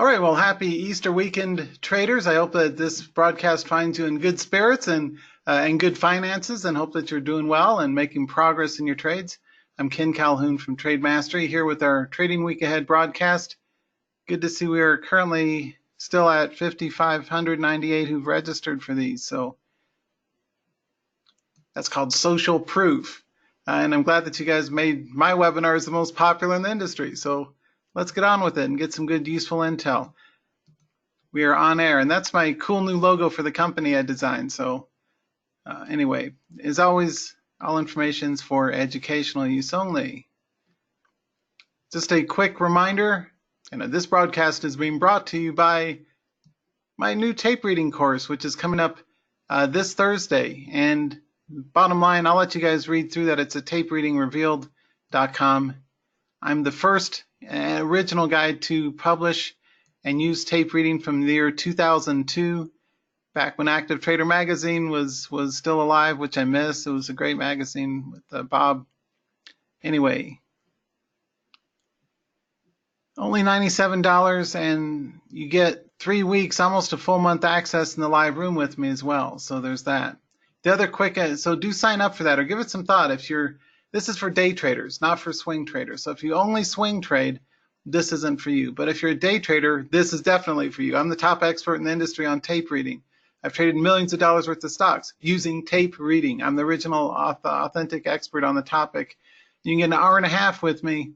All right, well, happy Easter weekend, traders. I hope that this broadcast finds you in good spirits and good finances, and hope that you're doing well and making progress in your trades. I'm Ken Calhoun from Trade Mastery here with our Trading Week Ahead broadcast. Good to see we are currently still at 5,598 who've registered for these. So that's called social proof. And I'm glad that you guys made my webinars the most popular in the industry. So let's get on with it and get some good, useful intel. We are on air, and that's my cool new logo for the company I designed. So anyway, as always, all information is for educational use only. Just a quick reminder, this broadcast is being brought to you by my new tape reading course, which is coming up this Thursday. And bottom line, I'll let you guys read through that. It's at tapereadingrevealed.com. I'm the first original guide to publish and use tape reading from the year 2002, back when Active Trader magazine was still alive, which I miss. It was a great magazine with Bob. Anyway, only $97, and you get 3 weeks, almost a full month access in the live room with me as well. So there's that. The other quick, so do sign up for that or give it some thought. This is for day traders, not for swing traders. So if you only swing trade, this isn't for you. But if you're a day trader, this is definitely for you. I'm the top expert in the industry on tape reading. I've traded millions of dollars worth of stocks using tape reading. I'm the original authentic expert on the topic. You can get an hour and a half with me,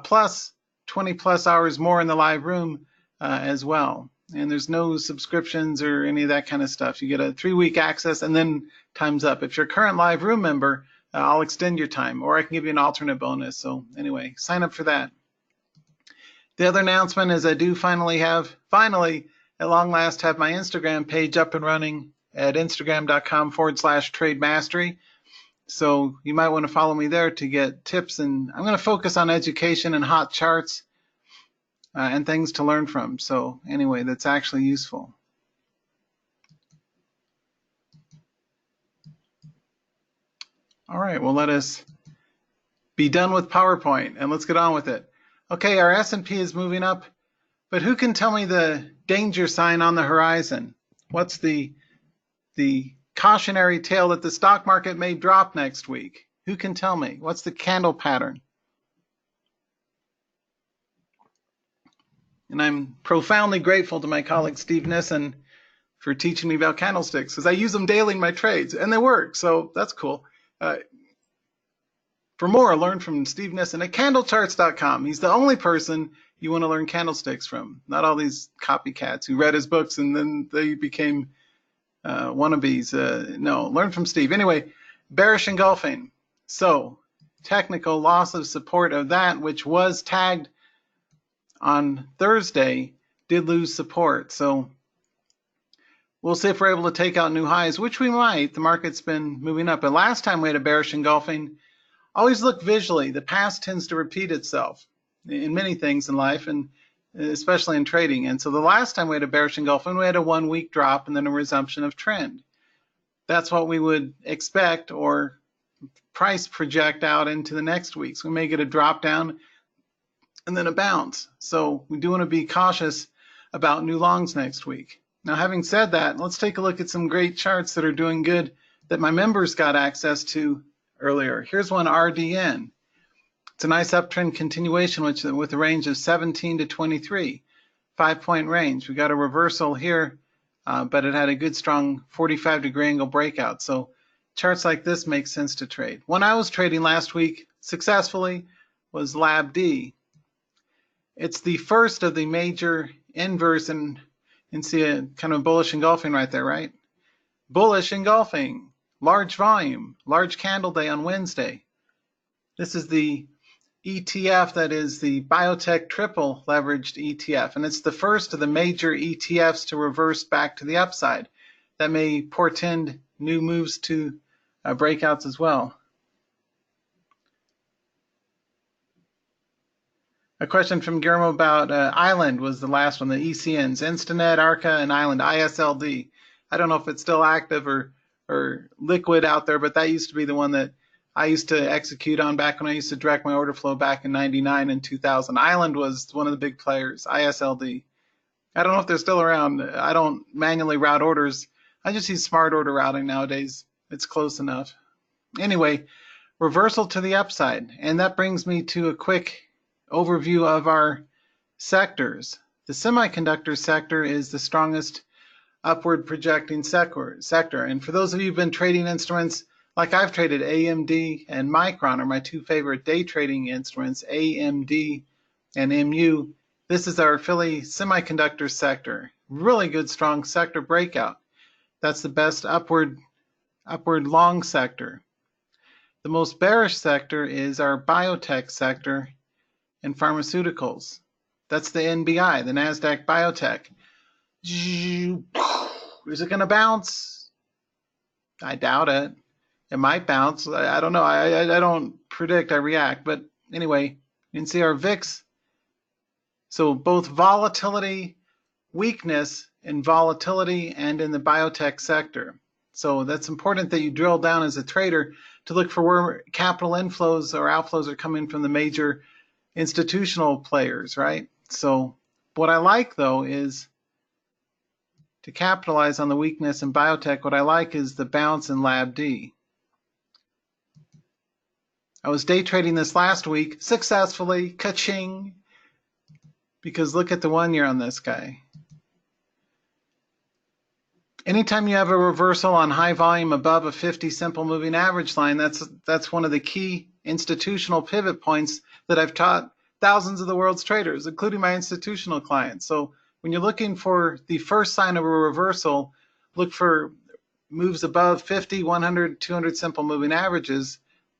plus 20 plus hours more in the live room as well. And there's no subscriptions or any of that kind of stuff. You get a 3-week access and then time's up. If you're a current live room member, I'll extend your time, or I can give you an alternate bonus. So anyway, sign up for that. The other announcement is I do finally, at long last, have my Instagram page up and running at instagram.com/trade mastery. So you might want to follow me there to get tips. And I'm going to focus on education and hot charts and things to learn from. So anyway, that's actually useful. All right, well, let us be done with PowerPoint and let's get on with it. Okay, our S&P is moving up, but who can tell me the danger sign on the horizon? What's the cautionary tale that the stock market may drop next week? Who can tell me? What's the candle pattern? And I'm profoundly grateful to my colleague Steve Nissen for teaching me about candlesticks, because I use them daily in my trades and they work, so that's cool. For more, learn from Steve Nissen at candlecharts.com. He's the only person you want to learn candlesticks from, not all these copycats who read his books and then they became wannabes. No, learn from Steve. Anyway, bearish engulfing. So, technical loss of support of that, which was tagged on Thursday, did lose support. So, we'll see if we're able to take out new highs, which we might. The market's been moving up. But last time we had a bearish engulfing, always look visually. The past tends to repeat itself in many things in life, and especially in trading. And so the last time we had a bearish engulfing, we had a 1-week drop and then a resumption of trend. That's what we would expect or price project out into the next week. So we may get a drop down and then a bounce. So we do want to be cautious about new longs next week. Now, having said that, let's take a look at some great charts that are doing good that my members got access to earlier. Here's one, RDN. It's a nice uptrend continuation with a range of 17 to 23, 5-point range. We got a reversal here, but it had a good strong 45-degree angle breakout. So charts like this make sense to trade. One I was trading last week successfully was LabD. It's the first of the major inverse, and see a kind of bullish engulfing right there, right? Bullish engulfing, large volume, large candle day on Wednesday. This is the ETF that is the biotech triple leveraged ETF, and it's the first of the major ETFs to reverse back to the upside. That may portend new moves to breakouts as well. A question from Guillermo about Island was the last one, the ECNs, Instanet, Arca, and Island, ISLD. I don't know if it's still active or liquid out there, but that used to be the one that I used to execute on back when I used to direct my order flow back in 99 and 2000. Island was one of the big players, ISLD. I don't know if they're still around. I don't manually route orders. I just use smart order routing nowadays. It's close enough. Anyway, reversal to the upside. And that brings me to a quick overview of our sectors. The semiconductor sector is the strongest upward projecting sector. And for those of you who've been trading instruments, like I've traded AMD and Micron are my two favorite day trading instruments, AMD and MU. This is our Philly semiconductor sector. Really good, strong sector breakout. That's the best upward long sector. The most bearish sector is our biotech sector and pharmaceuticals. That's the NBI, the NASDAQ Biotech. Is it going to bounce? I doubt it. It might bounce. I don't know. I don't predict. I react. But anyway, you can see our VIX. So both volatility, weakness in volatility and in the biotech sector. So that's important that you drill down as a trader to look for where capital inflows or outflows are coming from the major institutional players, right? So what I like though is to capitalize on the weakness in biotech, what I like is the bounce in LabD. I was day trading this last week successfully, ka-ching, because look at the 1 year on this guy. Anytime you have a reversal on high volume above a 50 simple moving average line, that's one of the key institutional pivot points that I've taught thousands of the world's traders, including my institutional clients. So when you're looking for the first sign of a reversal, look for moves above 50, 100, 200 simple moving averages.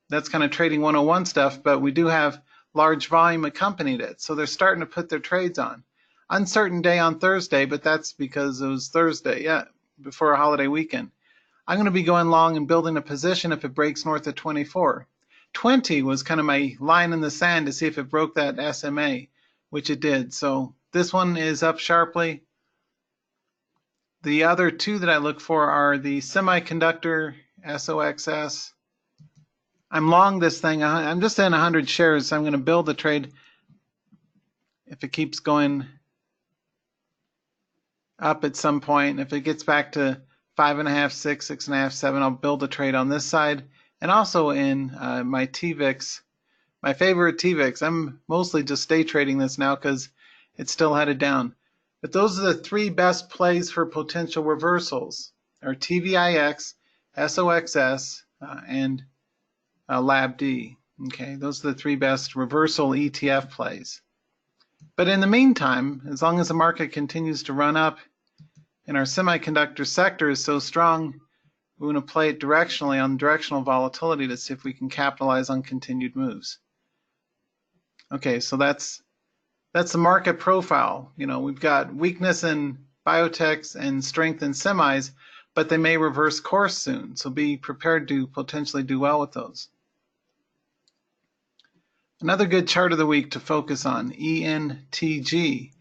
That's kind of trading 101 stuff, but we do have large volume accompanied it. So they're starting to put their trades on. Uncertain day on Thursday, but that's because it was Thursday, yeah, before a holiday weekend. I'm going to be going long and building a position if it breaks north of 24. 20 was kind of my line in the sand to see if it broke that SMA, which it did. So this one is up sharply. The other two that I look for are the semiconductor, SOXS. I'm long this thing. I'm just in 100 shares, so I'm going to build the trade. If it keeps going up at some point, if it gets back to 5.5, 6, 6.5, 7, I'll build a trade on this side. And also in my TVIX, my favorite TVIX. I'm mostly just day trading this now because it's still headed down. But those are the three best plays for potential reversals, are TVIX, SOXS, and LabD. Okay, those are the three best reversal ETF plays. But in the meantime, as long as the market continues to run up and our semiconductor sector is so strong, we want to play it directionally on directional volatility to see if we can capitalize on continued moves. Okay, so that's the market profile. You know, we've got weakness in biotechs and strength in semis, but they may reverse course soon. So be prepared to potentially do well with those. Another good chart of the week to focus on, ENTG.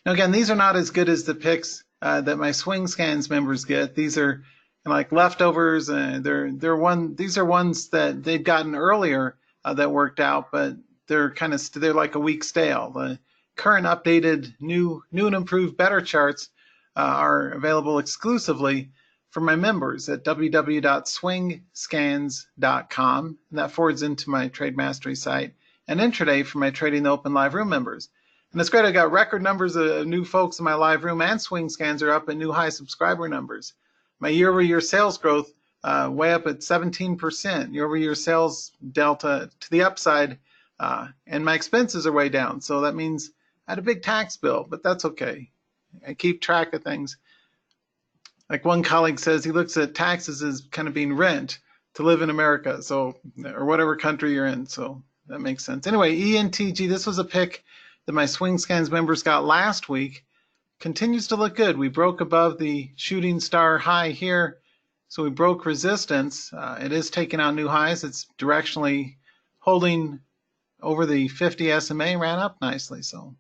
Now again, these are not as good as the picks that my Swing Scans members get. These are like leftovers. These are ones that they've gotten earlier that worked out, but they're like a week stale. The current updated new and improved better charts are available exclusively for my members at www.swingscans.com, and that forwards into my Trade Mastery site, and intraday for my Trading the Open Live Room members. And it's great, I got record numbers of new folks in my live room, and Swing Scans are up at new high subscriber numbers. My year-over-year sales growth way up at 17%, year-over-year sales delta to the upside, and my expenses are way down. So that means I had a big tax bill, but that's okay. I keep track of things. Like one colleague says, he looks at taxes as kind of being rent to live in America, so, or whatever country you're in. So that makes sense. Anyway, ENTG, this was a pick that my Swing Scans members got last week. Continues to look good. We broke above the shooting star high here, so we broke resistance. It is taking out new highs. It's directionally holding over the 50 SMA, ran up nicely. So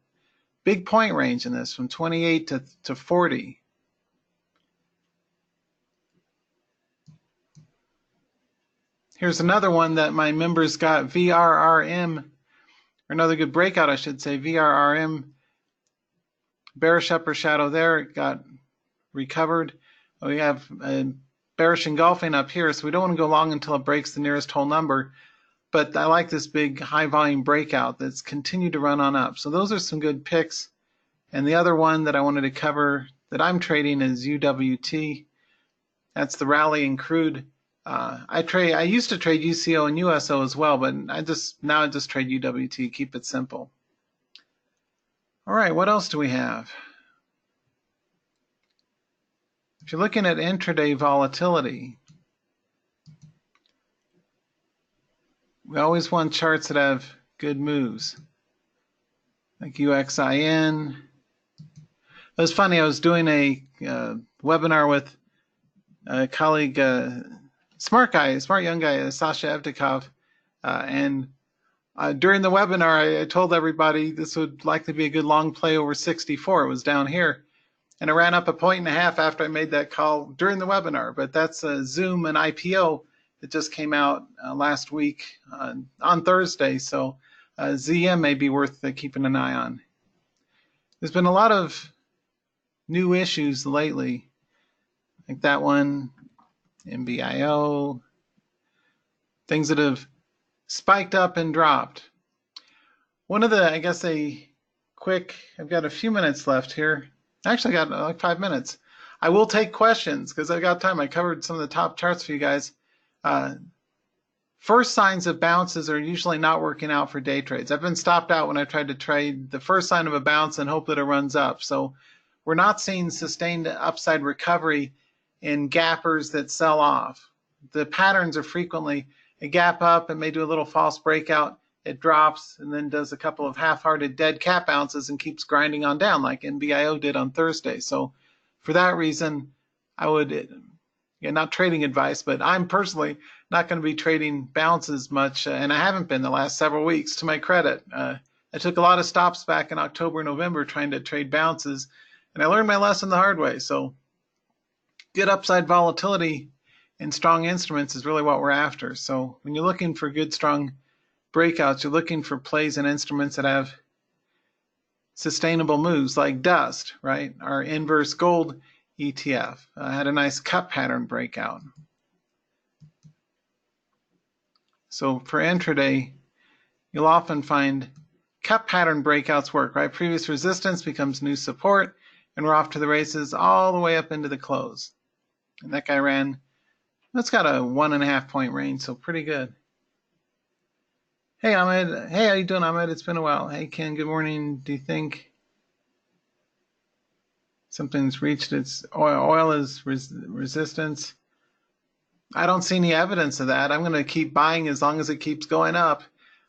big point range in this from 28 to 40. Here's another one that my members got, VRRM, or another good breakout, I should say, VRRM. bearish upper shadow there. It got recovered. We have a bearish engulfing up here, so we don't want to go long until it breaks the nearest whole number. But I like this big high volume breakout that's continued to run on up. So those are some good picks. And the other one that I wanted to cover that I'm trading is UWT. That's the rallying crude. I used to trade UCO and USO as well, but now I just trade UWT. Keep it simple. All right, what else do we have? If you're looking at intraday volatility, we always want charts that have good moves, like UXIN. It was funny, I was doing a webinar with a colleague, smart young guy, Sasha Evdokov, and during the webinar, I told everybody this would likely be a good long play over 64. It was down here. And I ran up 1.5 points after I made that call during the webinar. But that's a Zoom and IPO that just came out last week on Thursday. So ZM may be worth keeping an eye on. There's been a lot of new issues lately, like that one, MBIO, things that have spiked up and dropped. One of the, I've got a few minutes left here. Actually, I got like 5 minutes. I will take questions because I've got time. I covered some of the top charts for you guys. First signs of bounces are usually not working out for day trades. I've been stopped out when I tried to trade the first sign of a bounce and hope that it runs up. So we're not seeing sustained upside recovery in gappers that sell off. The patterns are frequently a gap up and may do a little false breakout. It drops and then does a couple of half-hearted dead cat bounces and keeps grinding on down like NBIO did on Thursday. So for that reason, I would, not trading advice, but I'm personally not going to be trading bounces much, and I haven't been the last several weeks, to my credit. I took a lot of stops back in October, November trying to trade bounces, and I learned my lesson the hard way. So good upside volatility in strong instruments is really what we're after. So when you're looking for good, strong breakouts, you're looking for plays and instruments that have sustainable moves, like Dust, right? Our inverse gold ETF had a nice cup pattern breakout. So for intraday, you'll often find cup pattern breakouts work, right? Previous resistance becomes new support, and we're off to the races all the way up into the close. And that guy that's got a 1.5 point range, so pretty good. Hey, Ahmed. Hey, how you doing, Ahmed? It's been a while. Hey, Ken, good morning. Do you think something's reached its oil is resistance? I don't see any evidence of that. I'm going to keep buying as long as it keeps going up.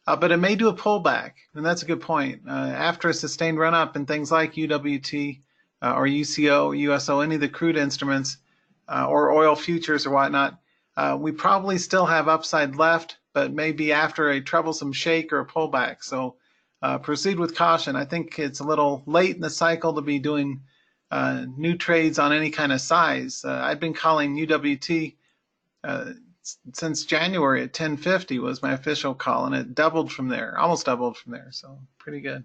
But it may do a pullback, and that's a good point. After a sustained run up in things like UWT or UCO, USO, any of the crude instruments or oil futures or whatnot, we probably still have upside left, but maybe after a troublesome shake or a pullback. So proceed with caution. I think it's a little late in the cycle to be doing new trades on any kind of size. I've been calling UWT since January at 1050 was my official call, and it doubled from there, almost doubled from there, so pretty good.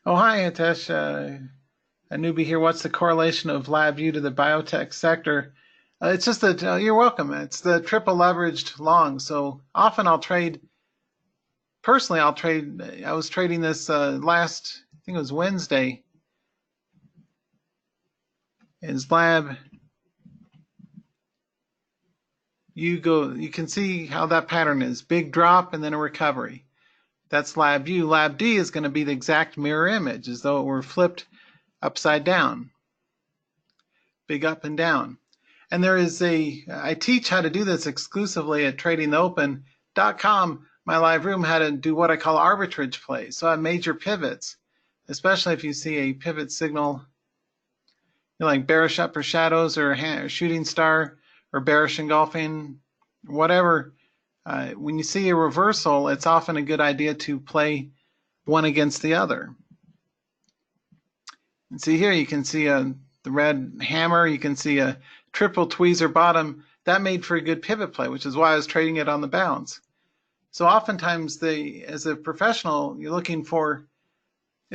Oh, hi, Hitesh. A newbie here. What's the correlation of LabVIEW to the biotech sector? It's just that, you're welcome. It's the triple leveraged long. So often I'll trade, personally, I was trading this last, I think it was Wednesday, is Lab. You can see how that pattern is. Big drop and then a recovery. That's LabVIEW. LabD is going to be the exact mirror image, as though it were flipped upside down. Big up and down. And there is I teach how to do this exclusively at tradingtheopen.com. My live room, how to do what I call arbitrage plays. So I have major pivots, especially if you see a pivot signal, like bearish upper shadows or shooting star or bearish engulfing, whatever. When you see a reversal, it's often a good idea to play one against the other. And see here, you can see the red hammer. You can see a triple tweezer bottom. That made for a good pivot play, which is why I was trading it on the bounce. So oftentimes, as a professional, you're looking for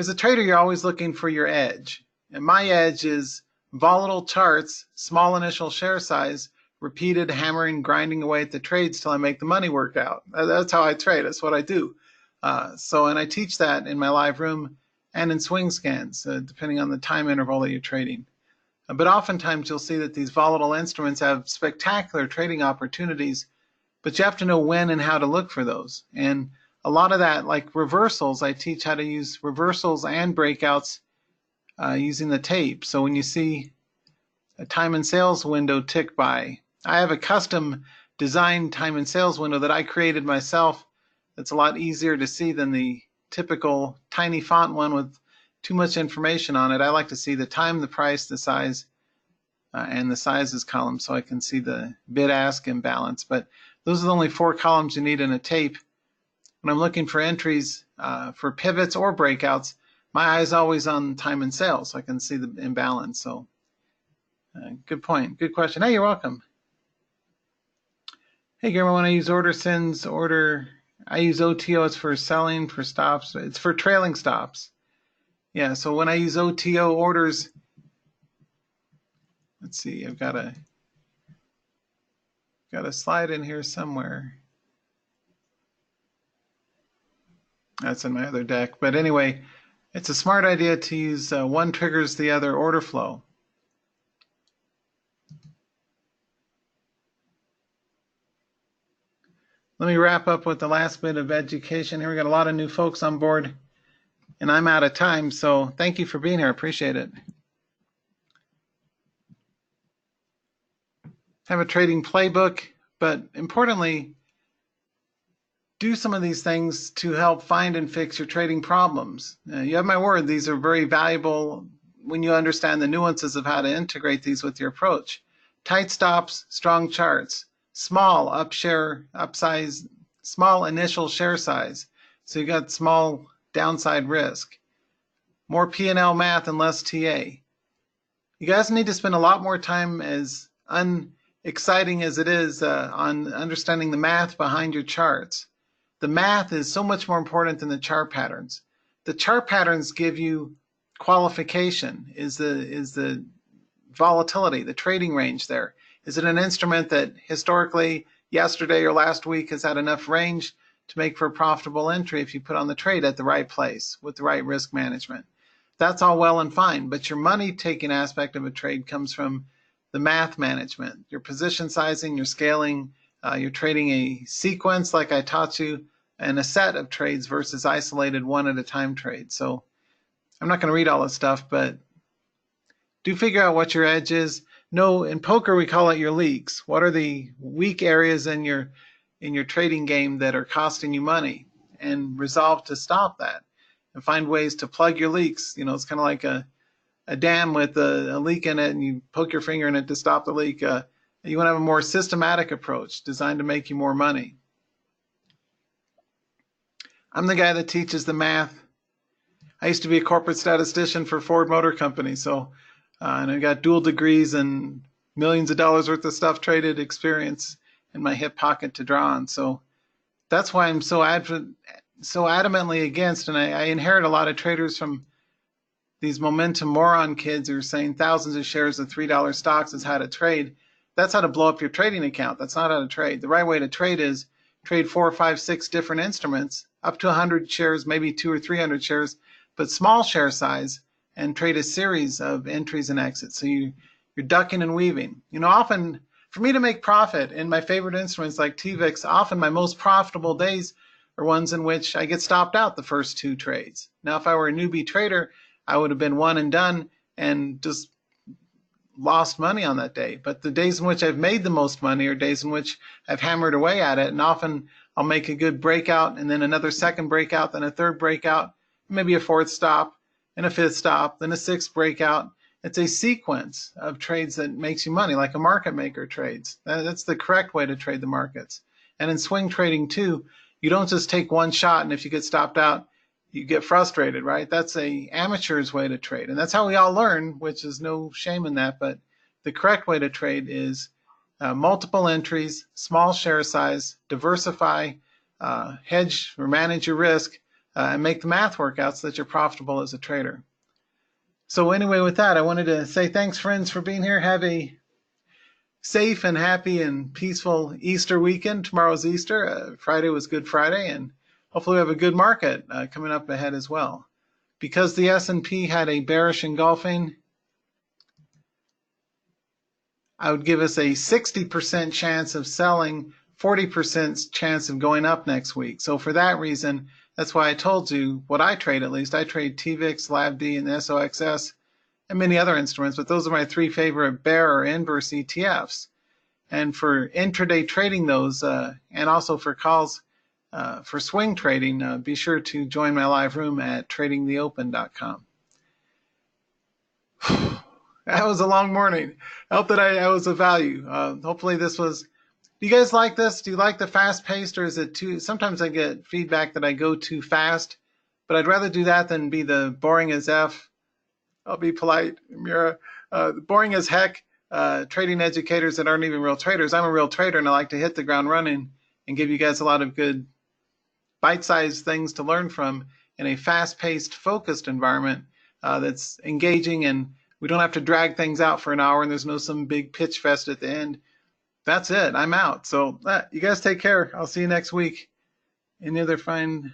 As a trader, you're always looking for your edge. And my edge is volatile charts, small initial share size, repeated hammering, grinding away at the trades till I make the money work out. That's how I trade. That's what I do. And I teach that in my live room and in swing scans, depending on the time interval that you're trading. But oftentimes you'll see that these volatile instruments have spectacular trading opportunities, but you have to know when and how to look for those. And a lot of that, like reversals, I teach how to use reversals and breakouts using the tape. So when you see a time and sales window tick by, I have a custom designed time and sales window that I created myself that's a lot easier to see than the typical tiny font one with too much information on it. I like to see the time, the price, the size, and the sizes column so I can see the bid-ask imbalance. But those are the only 4 columns you need in a tape. When I'm looking for entries for pivots or breakouts, my eye is always on time and sales so I can see the imbalance. So good point. Good question. Hey, you're welcome. Hey, Guillermo, when I use order sends, I use OTO, it's for selling, for stops. It's for trailing stops. Yeah, so when I use OTO orders, let's see, I've got a slide in here somewhere. That's in my other deck. But anyway, it's a smart idea to use one triggers the other order flow. Let me wrap up with the last bit of education here. We got a lot of new folks on board, and I'm out of time, so thank you for being here. I appreciate it. Have a trading playbook, but importantly, do some of these things to help find and fix your trading problems. You have my word, these are very valuable when you understand the nuances of how to integrate these with your approach. Tight stops, strong charts, small upsize, small initial share size. So you got small downside risk. More P&L math and less TA. You guys need to spend a lot more time, as unexciting as it is, on understanding the math behind your charts. The math is so much more important than the chart patterns. The chart patterns give you qualification, is the volatility, the trading range there. Is it an instrument that historically, yesterday or last week, has had enough range to make for a profitable entry if you put on the trade at the right place with the right risk management? That's all well and fine, but your money taking aspect of a trade comes from the math management, your position sizing, your scaling, you're trading a sequence like I taught you, and a set of trades versus isolated one at a time trades. So I'm not going to read all this stuff, but do figure out what your edge is. No, in poker we call it your leaks. What are the weak areas in your trading game that are costing you money, and resolve to stop that and find ways to plug your leaks. You know, it's kind of like a dam with a leak in it, and you poke your finger in it to stop the leak. You want to have a more systematic approach designed to make you more money. I'm the guy that teaches the math. I used to be a corporate statistician for Ford Motor Company, so and I got dual degrees and millions of dollars worth of stuff traded experience in my hip pocket to draw on. So that's why I'm so adamantly against, and I inherit a lot of traders from these momentum moron kids who are saying thousands of shares of $3 stocks is how to trade. That's how to blow up your trading account. That's not how to trade. The right way to trade is trade 4, 5, 6 different instruments, up to 100 shares, maybe 200 or 300 shares, but small share size, and trade a series of entries and exits. So you're ducking and weaving. You know, often for me to make profit in my favorite instruments like TVIX, often my most profitable days are ones in which I get stopped out the first 2 trades. Now, if I were a newbie trader, I would have been one and done and just lost money on that day. But the days in which I've made the most money are days in which I've hammered away at it, and often I'll make a good breakout and then another second breakout, then a third breakout, maybe a 4th stop and a 5th stop, then a 6th breakout. It's a sequence of trades that makes you money, like a market maker trades. That's the correct way to trade the markets. And in swing trading too, you don't just take one shot and if you get stopped out, you get frustrated, right? That's a amateur's way to trade. And that's how we all learn, which is no shame in that. But the correct way to trade is multiple entries, small share size, diversify, hedge or manage your risk, and make the math work out so that you're profitable as a trader. So anyway, with that, I wanted to say thanks, friends, for being here. Have a safe and happy and peaceful Easter weekend. Tomorrow's Easter. Friday was Good Friday, and hopefully we have a good market coming up ahead as well. Because the S&P had a bearish engulfing, I would give us a 60% chance of selling, 40% chance of going up next week. So for that reason, that's why I told you what I trade, at least. I trade TVIX, LabD, and SOXS, and many other instruments, but those are my three favorite bear or inverse ETFs. And for intraday trading those, and also for calls for swing trading, be sure to join my live room at tradingtheopen.com. That was a long morning. I hope that I was of value. Hopefully this was. Do you guys like this? Do you like the fast paced, or is it too? Sometimes I get feedback that I go too fast, but I'd rather do that than be the boring as F. I'll be polite, Mira. Boring as heck. Trading educators that aren't even real traders. I'm a real trader, and I like to hit the ground running and give you guys a lot of good bite-sized things to learn from in a fast-paced, focused environment that's engaging, and we don't have to drag things out for an hour, and there's no some big pitch fest at the end. That's it. I'm out. So you guys take care. I'll see you next week. Any other fine...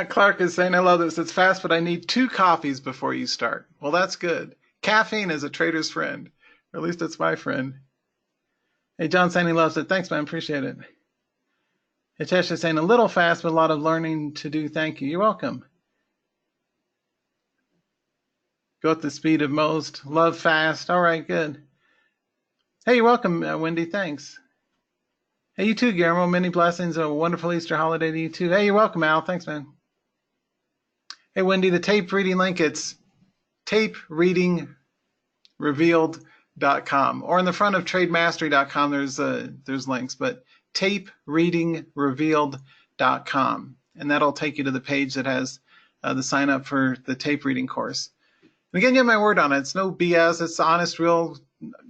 Clark is saying, I love this. It's fast, but I need 2 coffees before you start. Well, that's good. Caffeine is a trader's friend. Or at least it's my friend. Hey, John saying he loves it. Thanks, man. Appreciate it. Hitesh is saying, a little fast, but a lot of learning to do. Thank you. You're welcome. Go at the speed of most. Love fast. All right, good. Hey, you're welcome, Wendy. Thanks. Hey, you too, Guillermo. Many blessings. A wonderful Easter holiday to you too. Hey, you're welcome, Al. Thanks, man. Hey, Wendy, the tape reading link, it's tapereadingrevealed.com. Or in the front of trademastery.com, there's links, but tapereadingrevealed.com. And that'll take you to the page that has the sign up for the tape reading course. And again, you have my word on it. It's no BS. It's honest, real,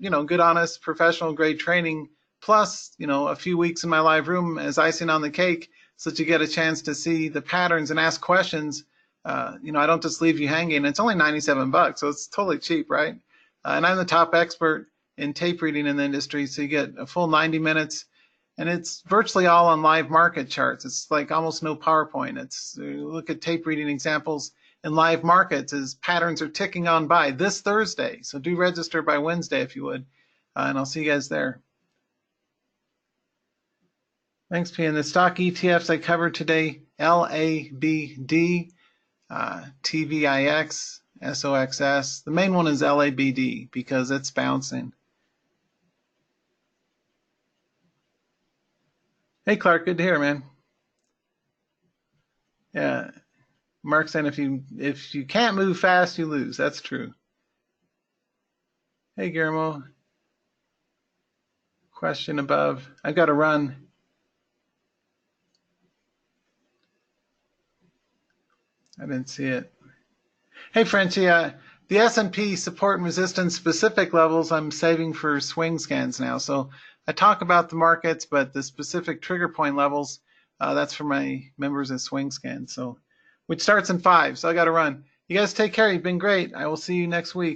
good, honest, professional grade training. Plus, a few weeks in my live room as icing on the cake so that you get a chance to see the patterns and ask questions. I don't just leave you hanging. It's only $97, so it's totally cheap, right? And I'm the top expert in tape reading in the industry, so you get a full 90 minutes, and it's virtually all on live market charts. It's like almost no PowerPoint. It's look at tape reading examples in live markets as patterns are ticking on by this Thursday. So do register by Wednesday if you would, and I'll see you guys there. Thanks, P. And the stock ETFs I covered today, LABD, TVIX, SOXS. The main one is LABD because it's bouncing. Hey, Clark, good to hear, man. Yeah, Mark saying if you can't move fast, you lose. That's true. Hey, Guillermo. Question above. I've got to run. I didn't see it. Hey, Frenchie, the S&P support and resistance specific levels I'm saving for swing scans now. So I talk about the markets, but the specific trigger point levels, that's for my members at Swing Scan. So, which starts in 5. So I got to run. You guys take care. You've been great. I will see you next week.